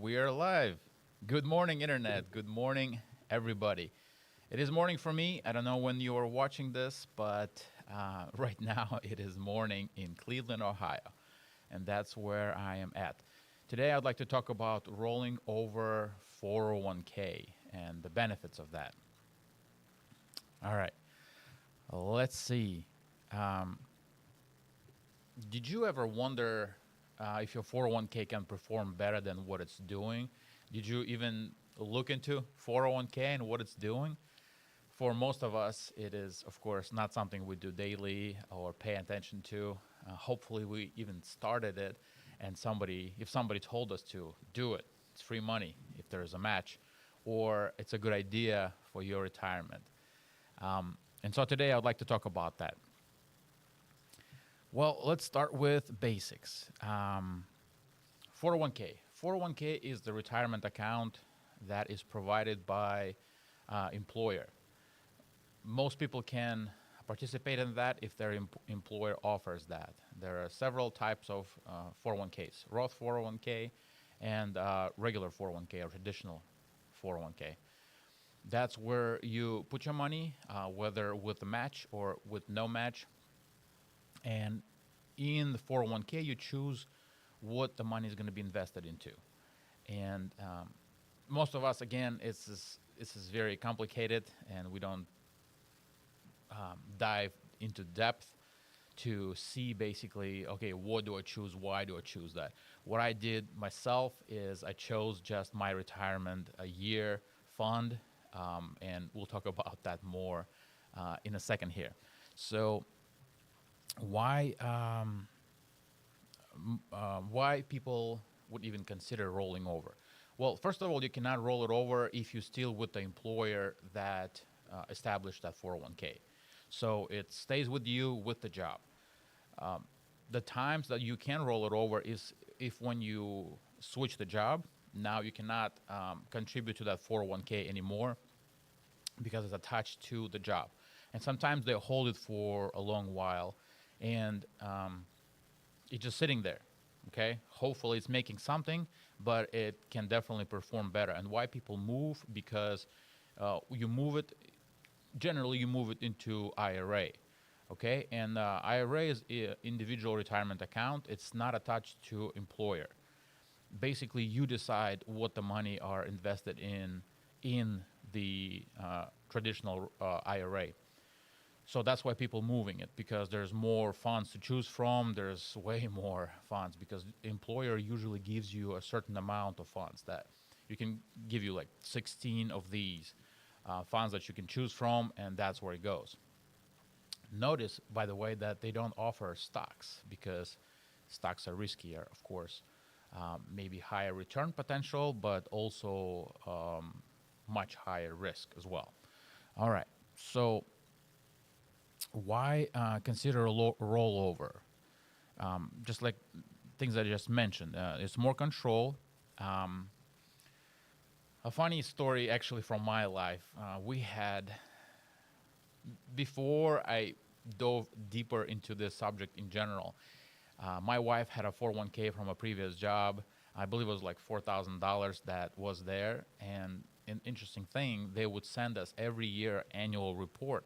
We are live. Good morning, Internet. Good morning, everybody. It is morning for me. I don't know when you are watching this, but right now it is morning in Cleveland, Ohio. And that's where I am at. Today, I'd like to talk about rolling over 401k and the benefits of that. All right. Let's see. Um, did you ever wonder if your 401k can perform better than what it's doing? Did you even look into 401k and what it's doing? For most of us, it is, of course, not something we do daily or pay attention to. Hopefully, we even started it, and if somebody told us to do it, it's free money if there is a match, or it's a good idea for your retirement. And so today, I'd like to talk about that. Well, let's start with basics. 401k. 401k is the retirement account that is provided by employer. Most people can participate in that if their employer offers that. There are several types of 401ks: Roth 401k and regular 401k or traditional 401k. That's where you put your money, whether with a match or with no match. And in the 401k, you choose what the money is going to be invested into. And most of us, again, this is very complicated, and we don't dive into depth to see basically, okay, what do I choose? Why do I choose that? What I did myself is I chose just my retirement a year fund, and we'll talk about that more in a second here. So, why why people would even consider rolling over? Well, first of all, you cannot roll it over if you're still with the employer that established that 401k. So it stays with you with the job. The times that you can roll it over is if when you switch the job, now you cannot contribute to that 401k anymore because it's attached to the job. And sometimes they hold it for a long while, and it's just sitting there. Okay, hopefully it's making something, but it can definitely perform better. And why people move? Because you move it. Generally, you move it into IRA. Okay, and IRA is individual retirement account. It's not attached to employer. Basically, you decide what the money are invested in the traditional IRA. So that's why people moving it, because there's more funds to choose from. There's way more funds because the employer usually gives you a certain amount of funds that you can give you like 16 of these funds that you can choose from, and that's where it goes. Notice, by the way, that they don't offer stocks because stocks are riskier, of course. Maybe higher return potential, but also much higher risk as well. All right, so why consider a rollover? Just like things I just mentioned, it's more control. Um, a funny story, actually, from my life. We had, before I dove deeper into this subject in general, my wife had a 401k from a previous job. I believe it was like $4,000 that was there. And an interesting thing, they would send us every year annual report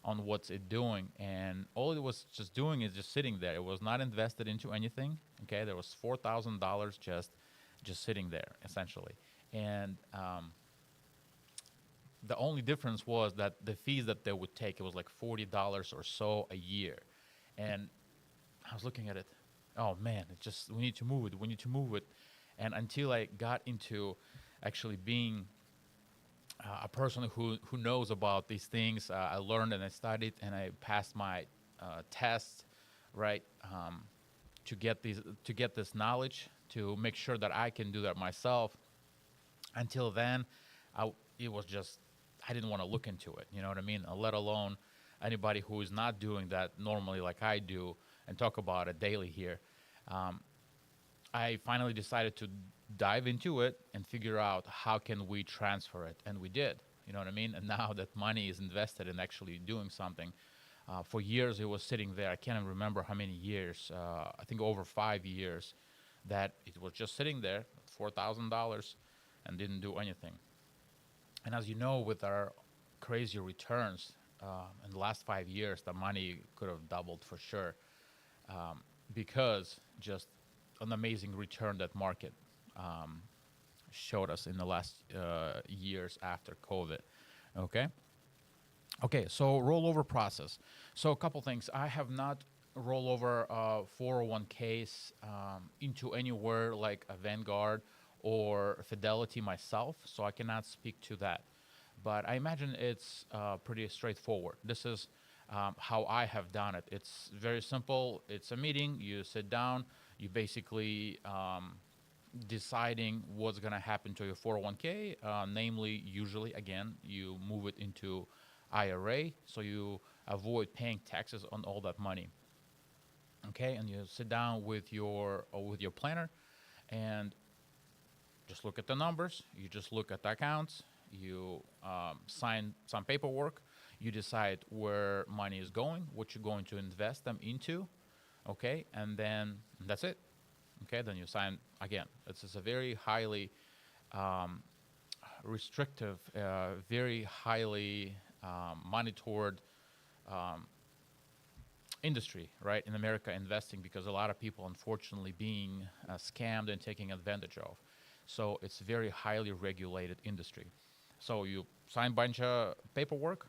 on what's it doing, and all it was just doing is just sitting there. It was not invested into anything. Okay, there was $4,000 just sitting there essentially, and the only difference was that the fees that they would take, it was like $40 or so a year, and I was looking at it. Oh man, it just we need to move it. We need to move it, and until I got into actually being a person who knows about these things. I learned and I studied and I passed my tests, right, to get this knowledge to make sure that I can do that myself. Until then, it was just I didn't want to look into it. You know what I mean? Let alone anybody who is not doing that normally like I do and talk about it daily here. Um, I finally decided to dive into it and figure out how can we transfer it, and we did. You know what I mean? And now that money is invested in actually doing something, for years it was sitting there. I can't even remember how many years. I think over 5 years that it was just sitting there. $4,000 and didn't do anything. And as you know, with our crazy returns in the last 5 years, the money could have doubled for sure, because just an amazing return that market um, showed us in the last years after COVID. Okay. Okay. So rollover process. So a couple things. I have not rollover 401ks into anywhere like a Vanguard or Fidelity myself, so I cannot speak to that. But I imagine it's pretty straightforward. This is how I have done it. It's very simple. It's a meeting. You sit down. You basically deciding what's going to happen to your 401k. Namely, usually, again, you move it into IRA, so you avoid paying taxes on all that money. Okay, and you sit down with your planner, and just look at the numbers. You just look at the accounts. You sign some paperwork. You decide where money is going, what you're going to invest them into. Okay, and then that's it. Okay, then you sign again. This is a very highly restrictive, very highly monitored industry, right, in America, investing, because a lot of people, unfortunately, being scammed and taken advantage of. So it's a very highly regulated industry. So you sign a bunch of paperwork,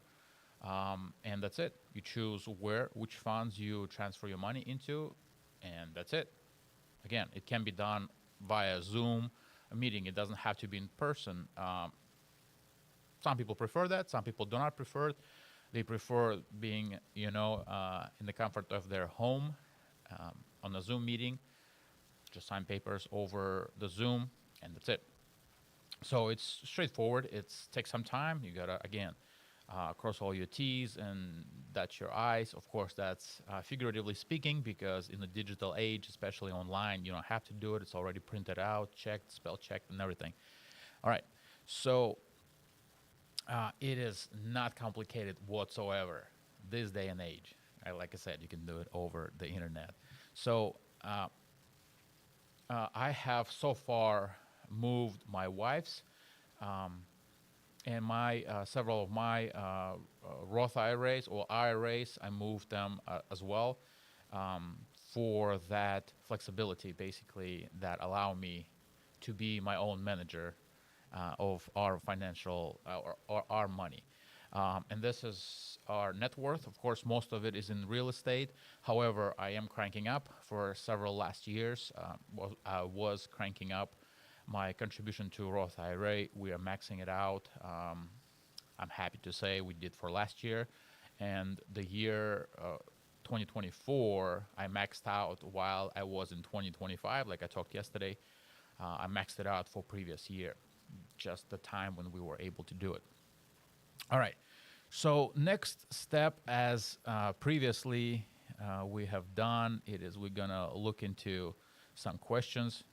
and that's it. You choose which funds you transfer your money into, and that's it. Again, it can be done via Zoom a meeting. It doesn't have to be in person. Some people prefer that. Some people do not prefer it. They prefer being, in the comfort of their home on a Zoom meeting. Just sign papers over the Zoom, and that's it. So it's straightforward. It takes some time. You gotta, again, cross all your T's and dot your I's. Of course, that's figuratively speaking, because in the digital age, especially online, you don't have to do it. It's already printed out, checked, spell checked, and everything. All right. So it is not complicated whatsoever this day and age. Like I said, you can do it over the internet. So I have so far moved my wife's and my several of my Roth IRAs or IRAs. I moved them as well, for that flexibility, basically, that allow me to be my own manager of our financial or our money. And this is our net worth. Of course, most of it is in real estate. However, I am cranking up for several last years. I was cranking up my contribution to Roth IRA. We are maxing it out. I'm happy to say we did for last year. And the year 2024, I maxed out while I was in 2025, like I talked yesterday. I maxed it out for previous year, just the time when we were able to do it. All right. So next step, as previously we have done, we're going to look into some questions.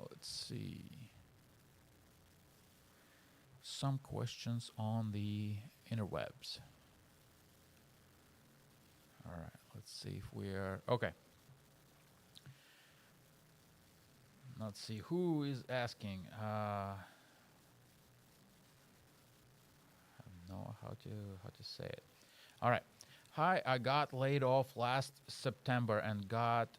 Let's see. Some questions on the interwebs. All right. Let's see if we are... Okay. Let's see who is asking. I don't know how to say it. All right. Hi, I got laid off last September and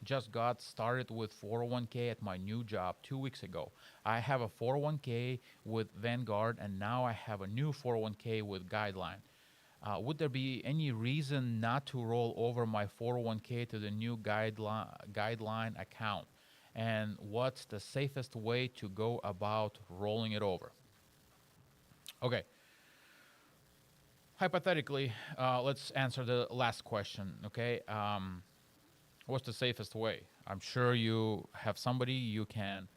just got started with 401k at my new job 2 weeks ago. I have a 401k with Vanguard, and now I have a new 401k with Guideline. Would there be any reason not to roll over my 401k to the new Guideline account? And what's the safest way to go about rolling it over? Okay. Hypothetically, let's answer the last question, okay? What's the safest way? I'm sure you have somebody you can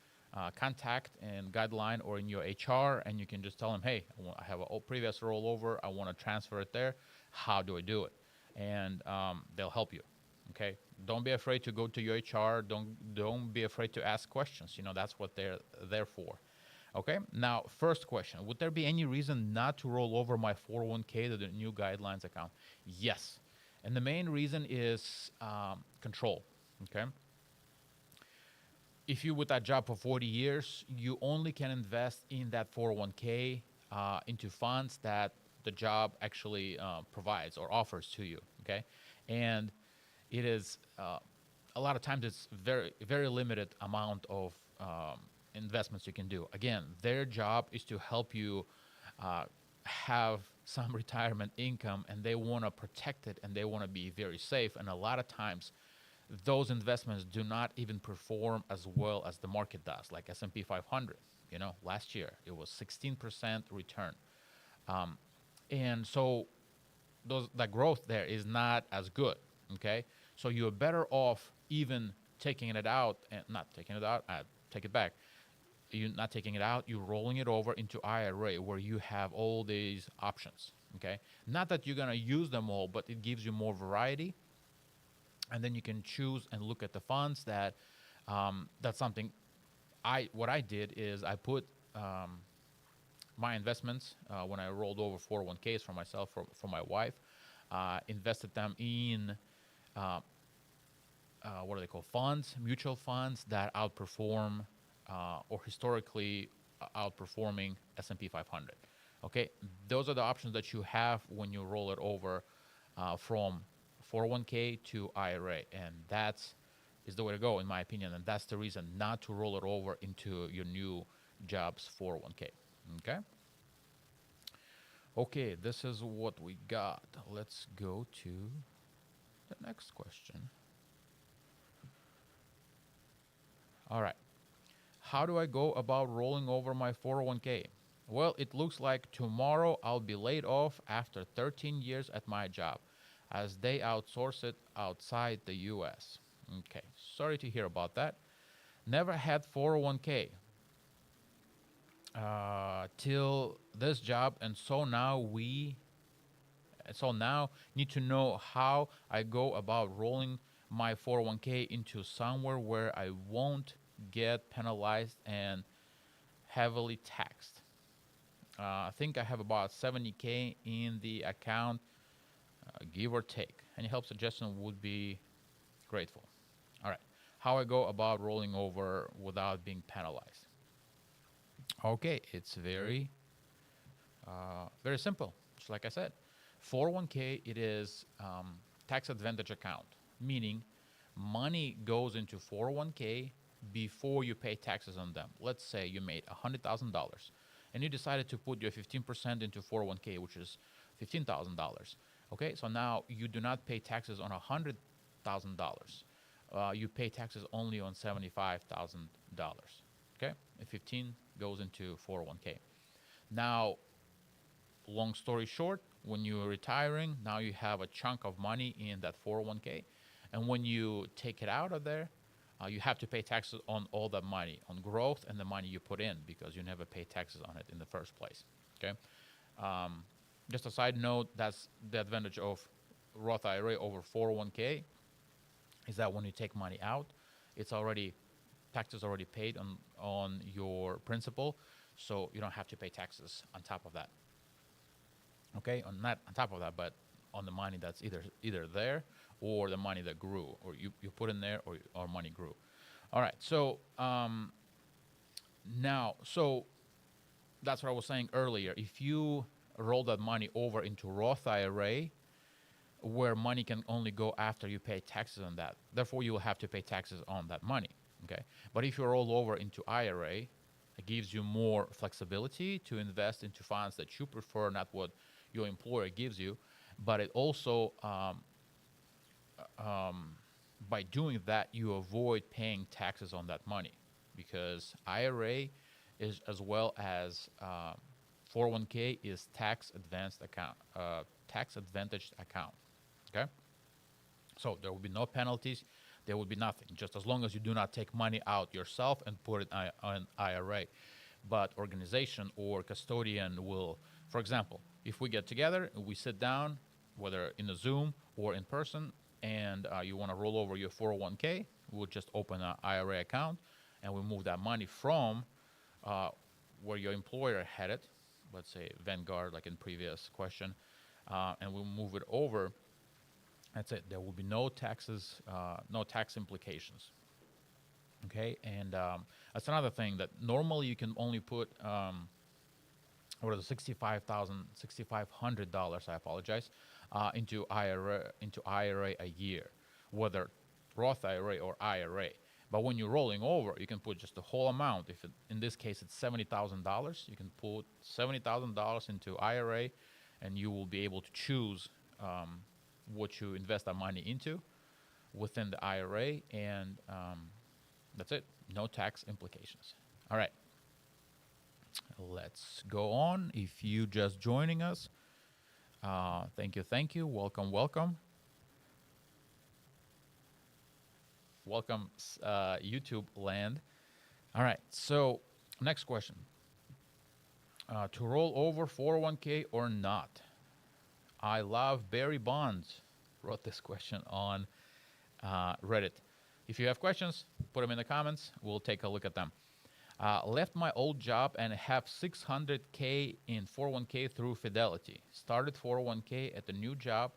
contact in Guideline or in your HR, and you can just tell them, hey, I have a previous rollover. I want to transfer it there. How do I do it? And they'll help you, okay? Don't be afraid to go to your HR. Don't be afraid to ask questions. That's what they're there for. Okay, now, first question. Would there be any reason not to roll over my 401k to the new Guidelines account? Yes. And the main reason is control, okay? if you're with that job for 40 years, you only can invest in that 401k into funds that the job actually provides or offers to you. Okay, and it is a lot of times it's very limited amount of investments you can do. Again, their job is to help you uh, have some retirement income, and they want to protect it, and they want to be very safe. And a lot of times those investments do not even perform as well as the market does, like S&P 500. Last year it was 16% return, and so that growth there is not as good. Okay, so you're better off even taking it out, and not taking it out. Take it back. You're not taking it out. You're rolling it over into IRA, where you have all these options. Okay, not that you're gonna use them all, but it gives you more variety, and then you can choose and look at the funds that. That's something. What I did is I put my investments when I rolled over 401ks for myself, for my wife, invested them in what are they called? Funds, mutual funds that outperform or historically outperforming S&P 500. Okay, those are the options that you have when you roll it over from 401k to IRA, and that's is the way to go, in my opinion, and that's the reason not to roll it over into your new job's 401k. Okay. Okay, this is what we got. Let's go to the next question. All right. How do I go about rolling over my 401k? Well, it looks like tomorrow I'll be laid off after 13 years at my job, as they outsource it outside the US. Okay, sorry to hear about that. Never had 401k till this job, and so now need to know how I go about rolling my 401k into somewhere where I won't get penalized and heavily taxed. I think I have about 70k in the account, give or take. Any help suggestion would be grateful. All right, how I go about rolling over without being penalized. Okay, it's very simple. Just like I said, 401k, it is tax advantage account, meaning money goes into 401k before you pay taxes on them. Let's say you made $100,000 and you decided to put your 15% into 401k, which is $15,000. Okay, so now you do not pay taxes on $100,000. You pay taxes only on $75,000. Okay, and 15 goes into 401k. Now, long story short, when you're retiring, now you have a chunk of money in that 401k. And when you take it out of there, you have to pay taxes on all that money, on growth and the money you put in, because you never pay taxes on it in the first place. Okay. Just a side note, that's the advantage of Roth IRA over 401k, is that when you take money out, it's already taxes already paid on your principal, so you don't have to pay taxes on top of that. Okay, not on top of that, but on the money that's either there or the money that grew, or you put in there, or money grew. All right, so now, so that's what I was saying earlier. If you roll that money over into Roth IRA, where money can only go after you pay taxes on that, therefore you will have to pay taxes on that money. Okay, but if you roll over into IRA, it gives you more flexibility to invest into funds that you prefer, not what your employer gives you. But it also, by doing that, you avoid paying taxes on that money, because IRA is, as well as 401k, is tax advantaged account. Okay, so there will be no penalties. There will be nothing, just as long as you do not take money out yourself and put it on IRA. But organization or custodian will, for example, if we get together and we sit down, whether in a Zoom or in person, and you want to roll over your 401k, we'll just open an IRA account and we move that money from where your employer had it, let's say Vanguard, like in previous question, and we'll move it over. That's it. There will be no taxes, no tax implications. Okay, and that's another thing that normally you can only put what is it, $65,600. I apologize, into IRA a year, whether Roth IRA or IRA. But when you're rolling over, you can put just the whole amount. If in this case it's $70,000, you can put $70,000 into IRA, and you will be able to choose what you invest that money into within the IRA, and that's it. No tax implications. All right. Let's go on. If you just joining us, thank you, thank you. Welcome, welcome. Welcome, YouTube land. All right, so next question. To roll over 401k or not? I love Barry Bonds wrote this question on Reddit. If you have questions, put them in the comments. We'll take a look at them. Left my old job and have 600k in 401k through Fidelity. Started 401k at the new job,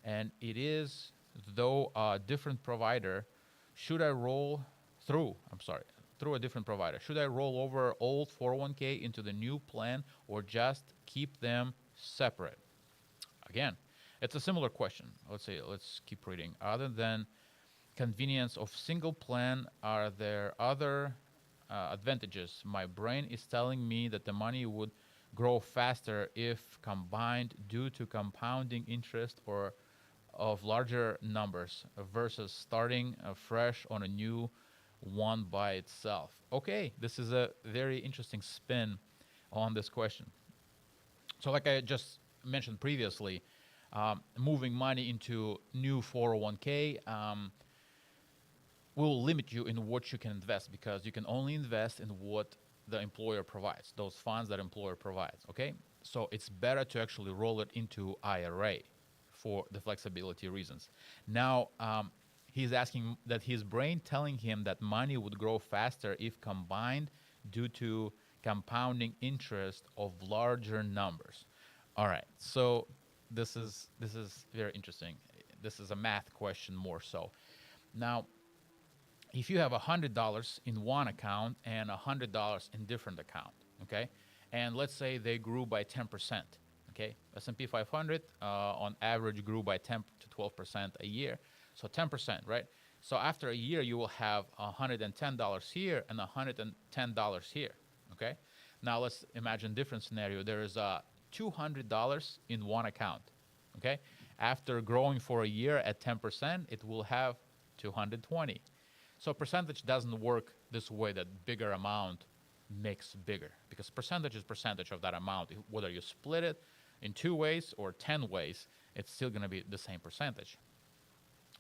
and it is though a different provider. Should I roll through? I'm sorry, through a different provider. Should I roll over old 401k into the new plan or just keep them separate? Again, it's a similar question. Let's keep reading. Other than convenience of single plan, are there other advantages? My brain is telling me that the money would grow faster if combined due to compounding interest or of larger numbers versus starting fresh on a new one by itself. Okay, this is a very interesting spin on this question. So like I just mentioned previously, moving money into new 401k will limit you in what you can invest, because you can only invest in what the employer provides, those funds that employer provides, okay? So it's better to actually roll it into IRA for the flexibility reasons. Now, he's asking that his brain telling him that money would grow faster if combined due to compounding interest of larger numbers. All right, so this is very interesting. This is a math question more so. Now, if you have $100 in one account and $100 in different account, okay, and let's say they grew by 10%, okay, S&P 500 on average grew by 10 to 12% a year, so 10%, right? So after a year, you will have $110 here and $110 here, okay? Now let's imagine different scenario. There is $200 in one account, okay? After growing for a year at 10%, it will have 220. So percentage doesn't work this way, that bigger amount makes bigger, because percentage is percentage of that amount. Whether you split it in 2 ways or 10 ways, it's still going to be the same percentage.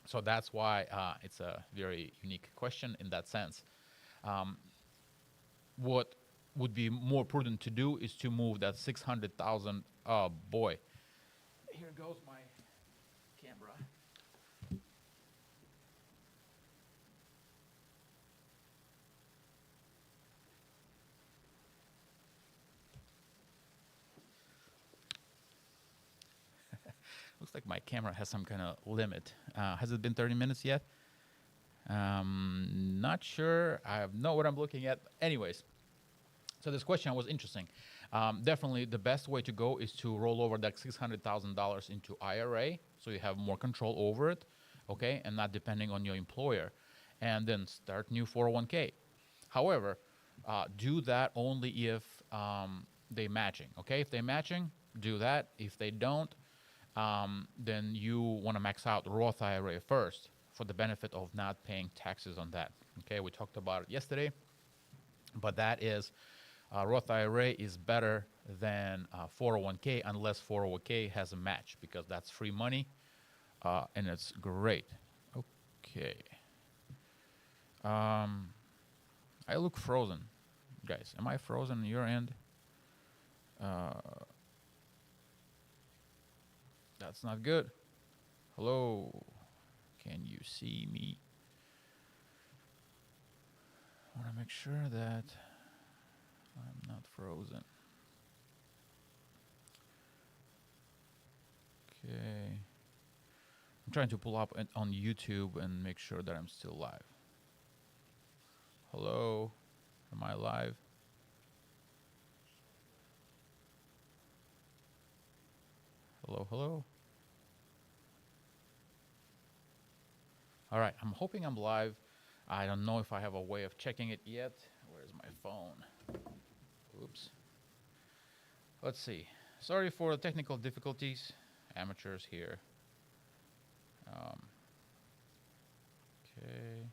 So that's why it's a very unique question in that sense. What would be more prudent to do is to move that 600,000. Oh boy, here goes my camera. Looks like my camera has some kind of limit. Has it been 30 minutes yet? Not sure. I know what I'm looking at. Anyways, so this question was interesting. Definitely the best way to go is to roll over that $600,000 into IRA, so you have more control over it, okay, and not depending on your employer, and then start new 401k. However, do that only if they matching, okay? If they matching, do that. If they don't, then you want to max out Roth IRA first for the benefit of not paying taxes on that. Okay, we talked about it yesterday, but that is Roth IRA is better than 401k unless 401k has a match, because that's free money and it's great. Okay. I look frozen, guys. Am I frozen on your end? That's not good. Hello, can you see me? I want to make sure that I'm not frozen. Okay. I'm trying to pull up on YouTube and make sure that I'm still live. Hello. Am I live? Hello, hello. All right, I'm hoping I'm live. I don't know if I have a way of checking it yet. Where's my phone? Oops. Let's see. Sorry for the technical difficulties. Amateurs here. Um, okay.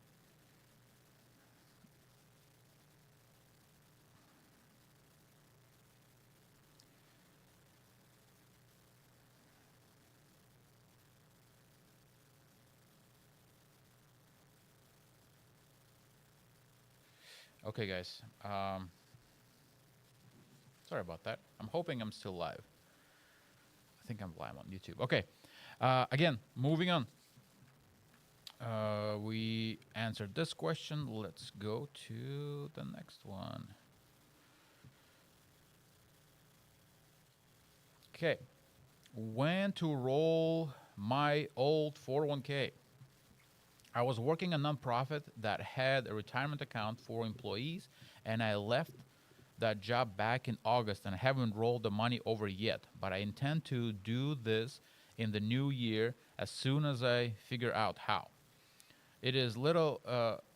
Okay, guys. Sorry about that. I'm hoping I'm still live. I think I'm live on YouTube. Okay. Again, moving on. We answered this question. Let's go to the next one. Okay. When to roll my old 401k? I was working a nonprofit that had a retirement account for employees, and I left that job back in August and I haven't rolled the money over yet. But I intend to do this in the new year as soon as I figure out how. It is little.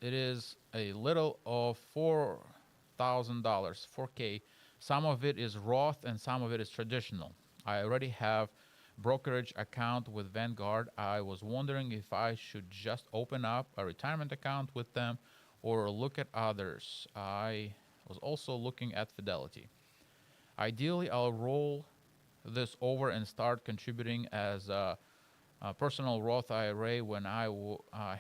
It is a little of $4,000, 4K. Some of it is Roth and some of it is traditional. I already have brokerage account with Vanguard. I was wondering if I should just open up a retirement account with them or look at others. I was also looking at Fidelity. Ideally, I'll roll this over and start contributing as a personal Roth IRA when I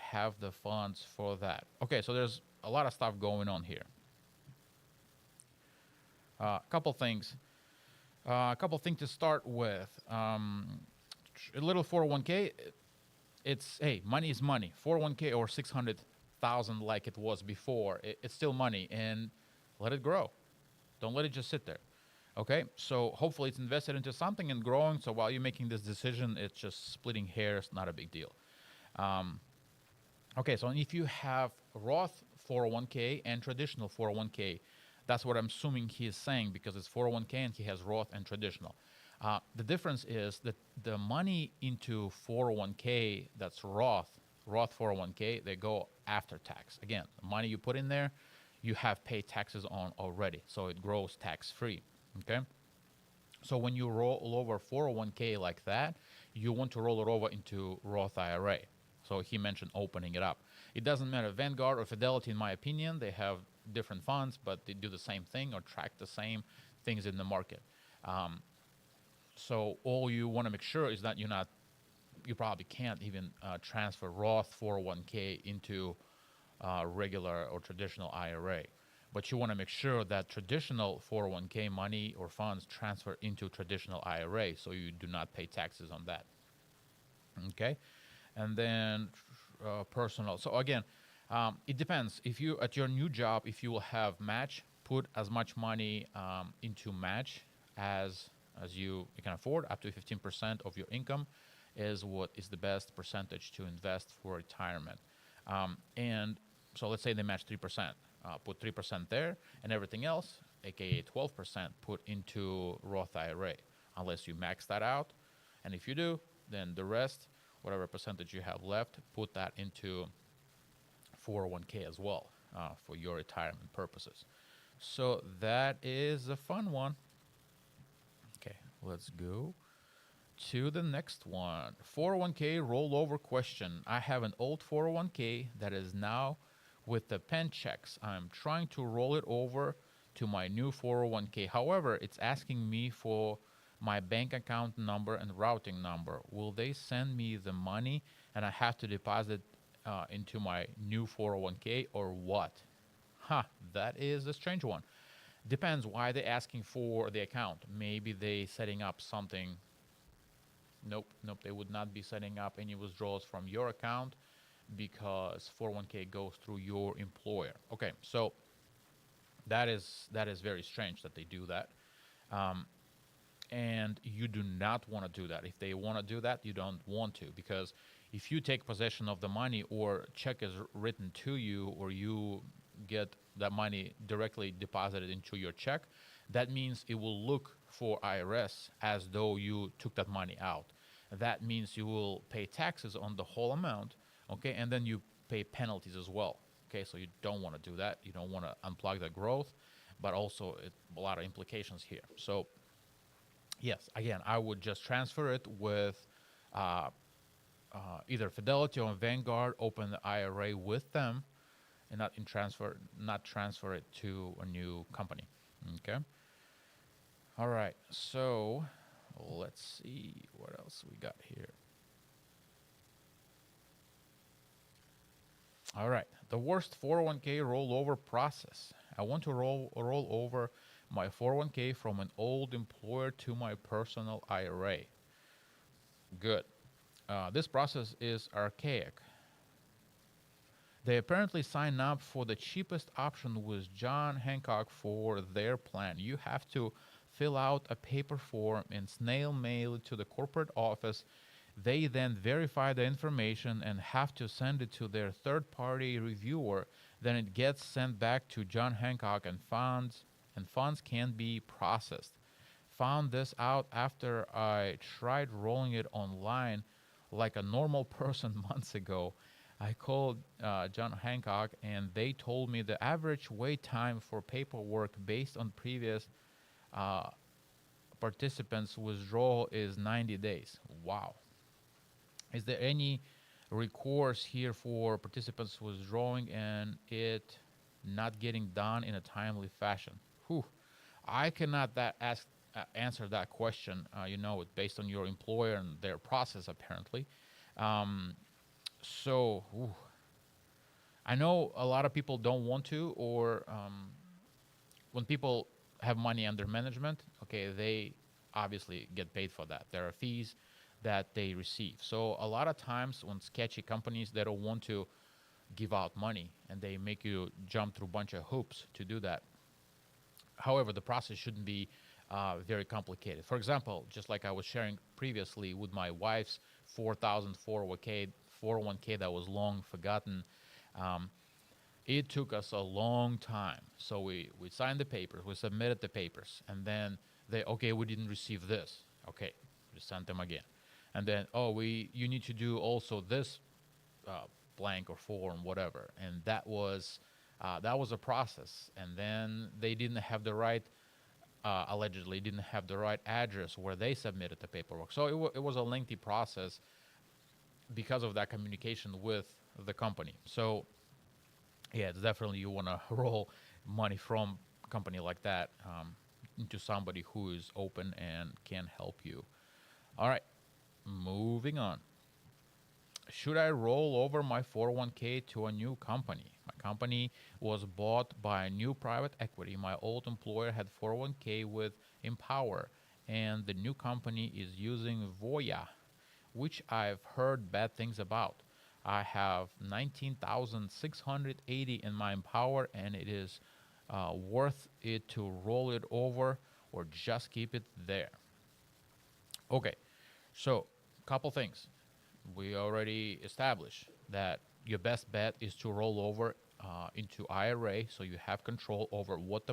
have the funds for that. Okay, so there's a lot of stuff going on here. A couple things. A couple things to start with. A little 401k. It's hey, money is money. 401k or 600,000 like it was before. It's still money, and let it grow. Don't let it just sit there. Okay, so hopefully it's invested into something and growing. So while you're making this decision, it's just splitting hairs, not a big deal. Okay, so if you have Roth 401k and traditional 401k, that's what I'm assuming he is saying because it's 401k and he has Roth and traditional. The difference is that the money into 401k that's Roth 401k, they go after tax. Again, the money you put in there, you have paid taxes on already, so it grows tax free. Okay. So when you roll over 401k like that, you want to roll it over into Roth IRA. So he mentioned opening it up. It doesn't matter, Vanguard or Fidelity, in my opinion, they have different funds, but they do the same thing or track the same things in the market. So all you want to make sure is that you probably can't even transfer Roth 401k into regular or traditional IRA. But you want to make sure that traditional 401k money or funds transfer into traditional IRA so you do not pay taxes on that. Okay? And then personal. So again, it depends. If you, at your new job, if you will have match, put as much money into match as you can afford. Up to 15% of your income is what is the best percentage to invest for retirement. And so let's say they match 3%. Put 3% there, and everything else, aka 12%, put into Roth IRA, unless you max that out. And if you do, then the rest, whatever percentage you have left, put that into 401k as well for your retirement purposes. So that is a fun one. Okay, let's go to the next one. 401k rollover question. I have an old 401k that is now with the pen checks. I'm trying to roll it over to my new 401k. However, it's asking me for my bank account number and routing number. Will they send me the money and I have to deposit into my new 401k or what? That is a strange one. Depends why they're asking for the account. Maybe they setting up something. Nope, they would not be setting up any withdrawals from your account because 401k goes through your employer. Okay, so that is very strange that they do that. And you do not want to do that. If they want to do that, you don't want to, because if you take possession of the money or check is written to you or you get that money directly deposited into your check, that means it will look for IRS as though you took that money out. That means you will pay taxes on the whole amount, okay, and then you pay penalties as well. Okay, so you don't want to do that. You don't want to unplug the growth, but also a lot of implications here. So yes, again, I would just transfer it with uh, either Fidelity or Vanguard. Open the IRA with them, and not transfer it to a new company. Okay. All right. So let's see what else we got here. All right. The worst 401k rollover process. I want to roll over my 401k from an old employer to my personal IRA. Good. This process is archaic. They apparently sign up for the cheapest option with John Hancock for their plan. You have to fill out a paper form and snail mail it to the corporate office. They then verify the information and have to send it to their third-party reviewer. Then it gets sent back to John Hancock and funds can be processed. Found this out after I tried rolling it online like a normal person months ago. I called John Hancock and they told me the average wait time for paperwork based on previous uh, participants' withdrawal is 90 days. Wow. Is there any recourse here for participants withdrawing and it not getting done in a timely fashion? Whew. I cannot answer that question. Based on your employer and their process, apparently. Um, so, I know a lot of people don't want to, or when people have money under management, okay, they obviously get paid for that. There are fees that they receive. So a lot of times when sketchy companies, they don't want to give out money and they make you jump through a bunch of hoops to do that. However, the process shouldn't be very complicated. For example, just like I was sharing previously with my wife's 4,000 401k that was long forgotten, um, it took us a long time. So we signed the papers, we submitted the papers, and then we didn't receive this. Okay, we sent them again. And then, you need to do also this blank or form, whatever. And that was a process. And then they didn't have the right, allegedly didn't have the right address where they submitted the paperwork. So it was a lengthy process because of that communication with the company. So yeah, it's definitely you want to roll money from a company like that into somebody who is open and can help you. All right, moving on. Should I roll over my 401k to a new company? My company was bought by a new private equity. My old employer had 401k with Empower, and the new company is using Voya, which I've heard bad things about. I have 19,680 in my Empower, and it is worth it to roll it over or just keep it there. Okay, so couple things. We already established that your best bet is to roll over into IRA, so you have control over what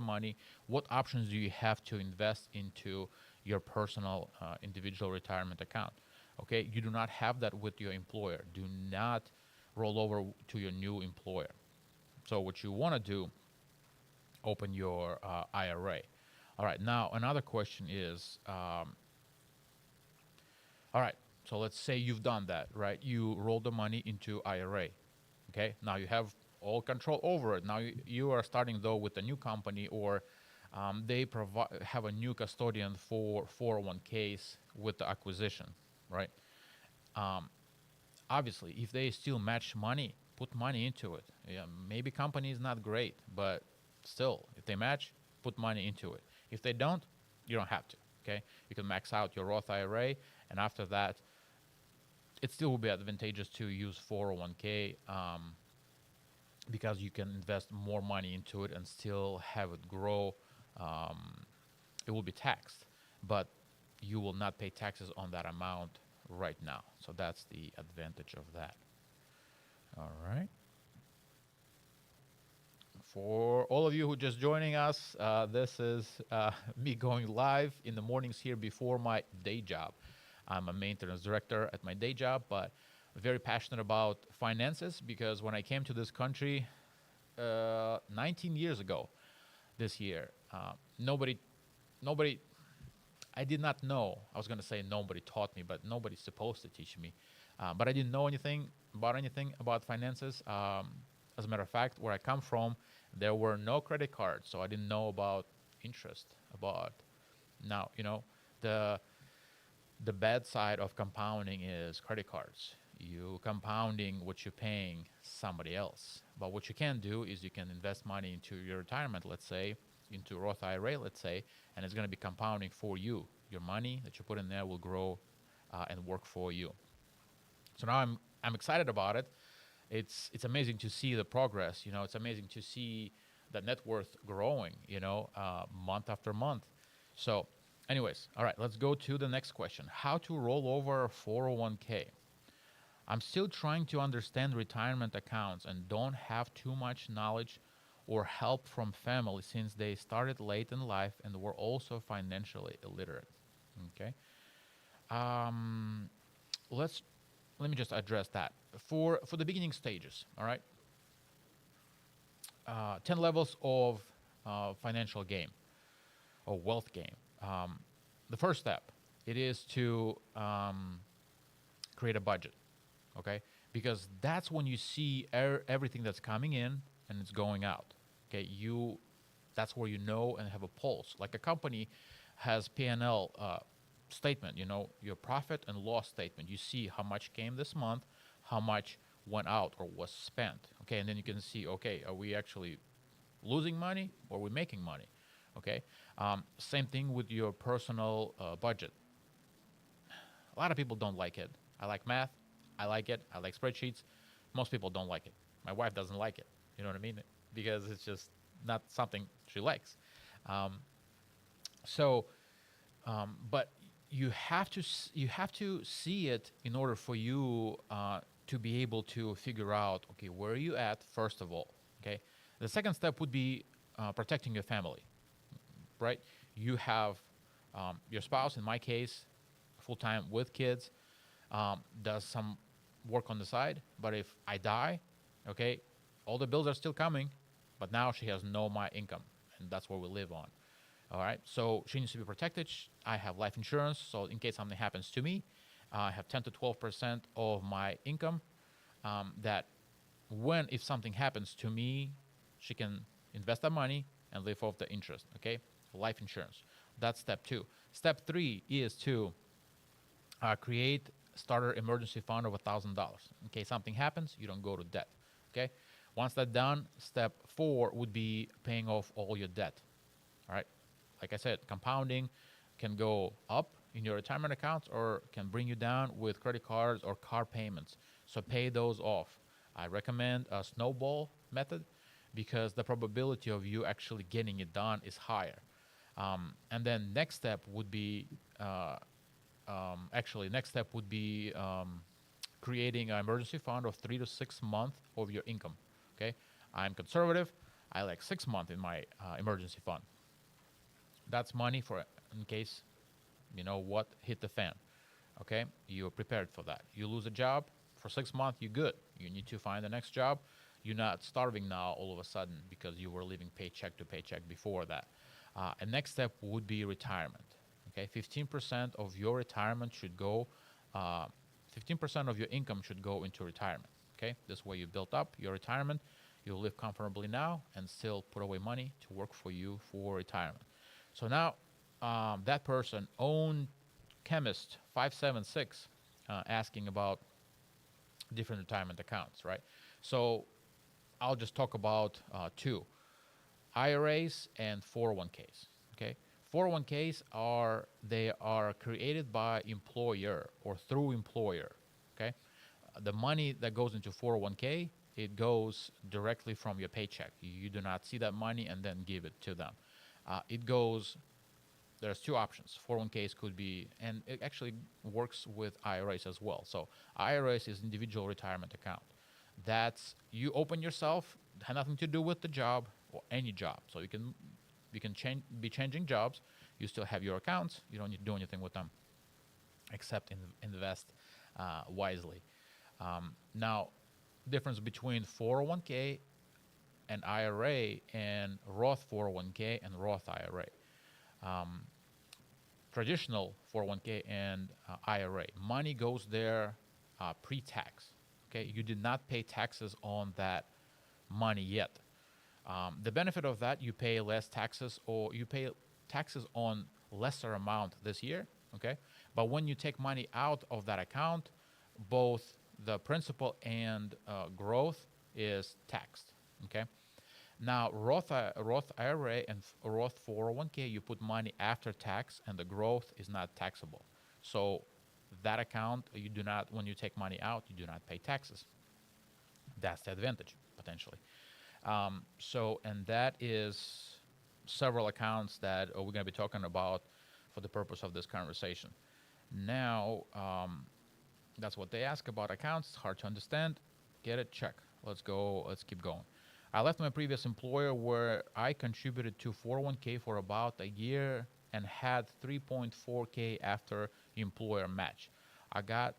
options do you have to invest into your personal individual retirement account. Okay, you do not have that with your employer. Do not roll over to your new employer. So what you want to do, open your IRA. All right, now another question is, all right, so let's say you've done that, right? You roll the money into IRA. Okay, now you have all control over it. Now you are starting though with a new company, or they have a new custodian for 401ks with the acquisition, right? Obviously, if they still match money, put money into it. Yeah, maybe company is not great, but still, if they match, put money into it. If they don't, you don't have to. Okay, you can max out your Roth IRA, and after that, it still will be advantageous to use 401k because you can invest more money into it and still have it grow. It will be taxed, but you will not pay taxes on that amount right now. So that's the advantage of that. All right. For all of you who just joining us, this is me going live in the mornings here before my day job. I'm a maintenance director at my day job, but very passionate about finances because when I came to this country 19 years ago, this year, nobody, I did not know. I was going to say nobody taught me, but nobody's supposed to teach me. But I didn't know anything about finances. As a matter of fact, where I come from, there were no credit cards, so I didn't know about interest. About now, the bad side of compounding is credit cards. You compounding what you're paying somebody else. But what you can do is you can invest money into your retirement, let's say, into Roth IRA, let's say, and it's going to be compounding for you. Your money that you put in there will grow and work for you. So now I'm excited about it. It's amazing to see the progress. It's amazing to see the net worth growing. Month after month. So, anyways, all right, let's go to the next question. How to roll over a 401k? I'm still trying to understand retirement accounts and don't have too much knowledge or help from family since they started late in life and were also financially illiterate. Okay. Um, let's let me just address that for the beginning stages. All right. 10 levels of financial game or wealth game. The first step it is to create a budget. Okay, because that's when you see everything that's coming in and it's going out. Okay, that's where you know and have a pulse. Like a company has P&L statement, your profit and loss statement. You see how much came this month, how much went out or was spent. Okay, and then you can see, okay, are we actually losing money or are we making money? Okay, same thing with your personal budget. A lot of people don't like it. I like math. I like it. I like spreadsheets. Most people don't like it. My wife doesn't like it. You know what I mean? Because it's just not something she likes. Um, so, but you have to see it in order for you to be able to figure out, okay, where are you at first of all. Okay, the second step would be protecting your family, right? You have your spouse, in my case, full time with kids, does some work on the side. But if I die, okay, all the bills are still coming, but now she has no my income, and that's what we live on. All right, so she needs to be protected. I have life insurance, so in case something happens to me, I have 10 to 12% of my income. That if something happens to me, she can invest that money and live off the interest. Okay, life insurance. That's step two. Step three is to create starter emergency fund of $1,000 in case something happens. You don't go to debt. Okay. Once that's done, step four would be paying off all your debt. All right. Like I said, compounding can go up in your retirement accounts or can bring you down with credit cards or car payments. So pay those off. I recommend a snowball method because the probability of you actually getting it done is higher. And then next step would be creating an emergency fund of 3 to 6 months of your income. Okay, I'm conservative. I like 6 months in my emergency fund. That's money for in case what hit the fan. Okay, you're prepared for that. You lose a job for 6 months, you're good. You need to find the next job. You're not starving now all of a sudden because you were living paycheck to paycheck before that. And next step would be retirement. Okay, 15% of your retirement should go. 15% of your income should go into retirement. Okay, this way you built up your retirement. You'll live comfortably now and still put away money to work for you for retirement. So now that person, own chemist 576, asking about different retirement accounts, right? So I'll just talk about two: IRAs and 401ks. Okay, 401ks are created by employer or through employer. Okay, the money that goes into 401k, it goes directly from your paycheck. You do not see that money and then give it to them. It goes. There's two options. 401ks could be, and it actually works with IRAs as well. So IRAs is individual retirement account. That's you open yourself, had nothing to do with the job for any job. So you can be changing jobs. You still have your accounts. You don't need to do anything with them except invest wisely. Now, difference between 401k and IRA and Roth 401k and Roth IRA. Traditional 401k and IRA, money goes there pre-tax. Okay, you did not pay taxes on that money yet. The benefit of that, you pay less taxes, or you pay taxes on lesser amount this year. Okay, but when you take money out of that account, both the principal and growth is taxed. Okay. Now, Roth IRA and Roth 401k, you put money after tax, and the growth is not taxable. So that account, you do not, when you take money out, you do not pay taxes. That's the advantage, potentially. And that is several accounts that we're going to be talking about for the purpose of this conversation. Now, that's what they ask about accounts. It's hard to understand. Get it? Check. Let's go. Let's keep going. I left my previous employer where I contributed to 401k for about a year and had 3.4k after employer match. I got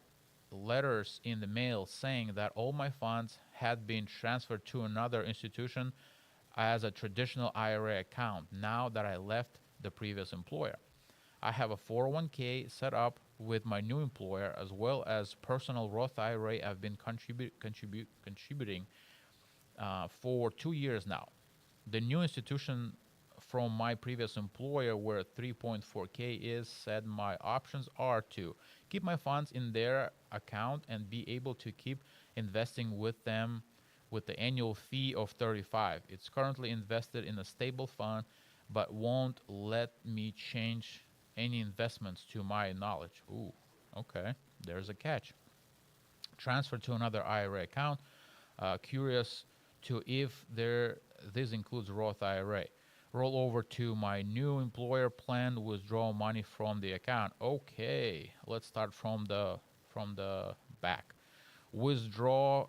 letters in the mail saying that all my funds had been transferred to another institution as a traditional IRA account now that I left the previous employer. I have a 401k set up with my new employer as well as personal Roth IRA. I've been contributing for 2 years now. The new institution from my previous employer where 3.4k is said my options are to keep my funds in their account and be able to keep investing with them with the annual fee of 35. It's currently invested in a stable fund but won't let me change any investments to my knowledge. Ooh, okay, there's a catch. Transfer to another IRA account. Curious to if this includes Roth IRA. Roll over to my new employer plan, withdraw money from the account. Okay, let's start from the back. Withdraw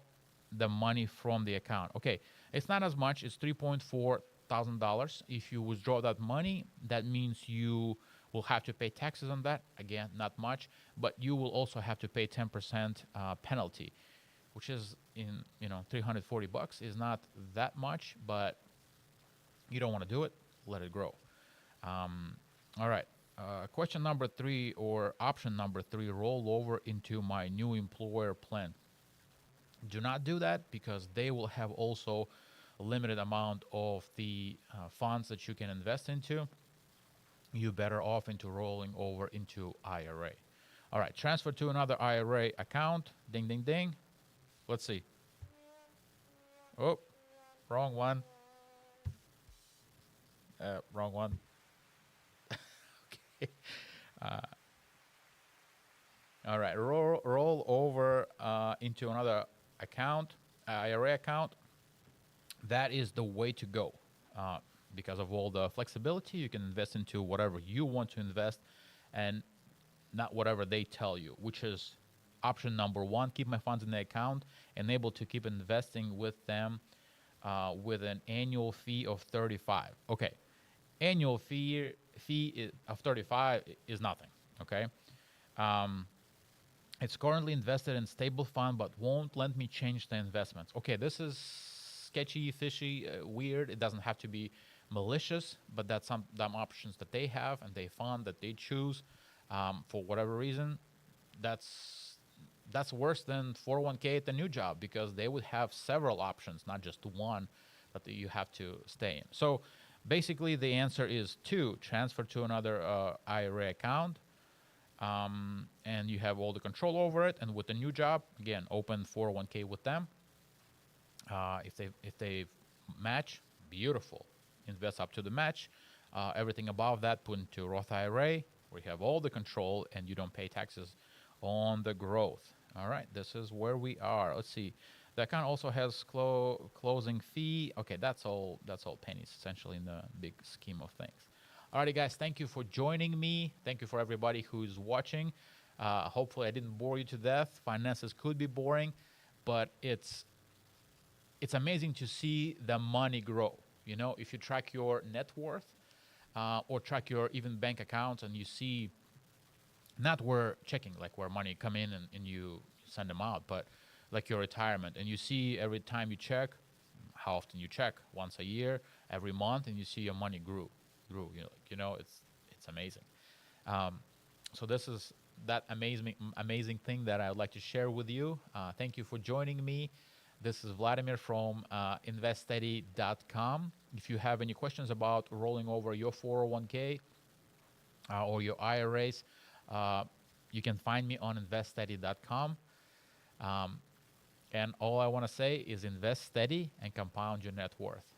the money from the account. Okay, it's not as much. It's $3,400. If you withdraw that money, that means you will have to pay taxes on that. Again, not much, but you will also have to pay 10% penalty, which is in $340 is not that much, but you don't want to do it. Let it grow. All right. Question number 3 or option number 3: roll over into my new employer plan. Do not do that because they will have also a limited amount of the funds that you can invest into. You're better off into rolling over into IRA. All right. Transfer to another IRA account. Ding, ding, ding. Let's see. Oh, wrong one. Wrong one. Okay. All right. Roll over into another account, IRA account. That is the way to go. Because of all the flexibility, you can invest into whatever you want to invest and not whatever they tell you, which is option number 1. Keep my funds in the account and able to keep investing with them with an annual fee of 35. Okay. Annual fee of 35 is nothing. Okay. It's currently invested in stable fund, but won't let me change the investments. Okay, this is sketchy, fishy, weird. It doesn't have to be malicious, but that's some options that they have and they fund that they choose for whatever reason. That's worse than 401k at the new job because they would have several options, not just one that you have to stay in. So basically, the answer is 2: transfer to another IRA account. And you have all the control over it. And with the new job, again, open 401k with them. If they match, beautiful. Invest up to the match. Everything above that, put into Roth IRA, where you have all the control and you don't pay taxes on the growth. All right, this is where we are. Let's see. The account also has closing fee. Okay, that's all pennies, essentially, in the big scheme of things. Alrighty, guys, thank you for joining me. Thank you for everybody who's watching. Hopefully I didn't bore you to death. Finances could be boring, but it's amazing to see the money grow. If you track your net worth or track your even bank accounts, and you see not where checking, like where money come in and you send them out, but like your retirement, and you see every time you check, how often you check, once a year, every month, and you see your money grew. It's amazing. Um, so this is that amazing thing that I would like to share with you. Thank you for joining me. This is Vladimir from investsteady.com. If you have any questions about rolling over your 401k or your IRAs, uh, you can find me on investsteady.com. And all I want to say is invest steady and compound your net worth.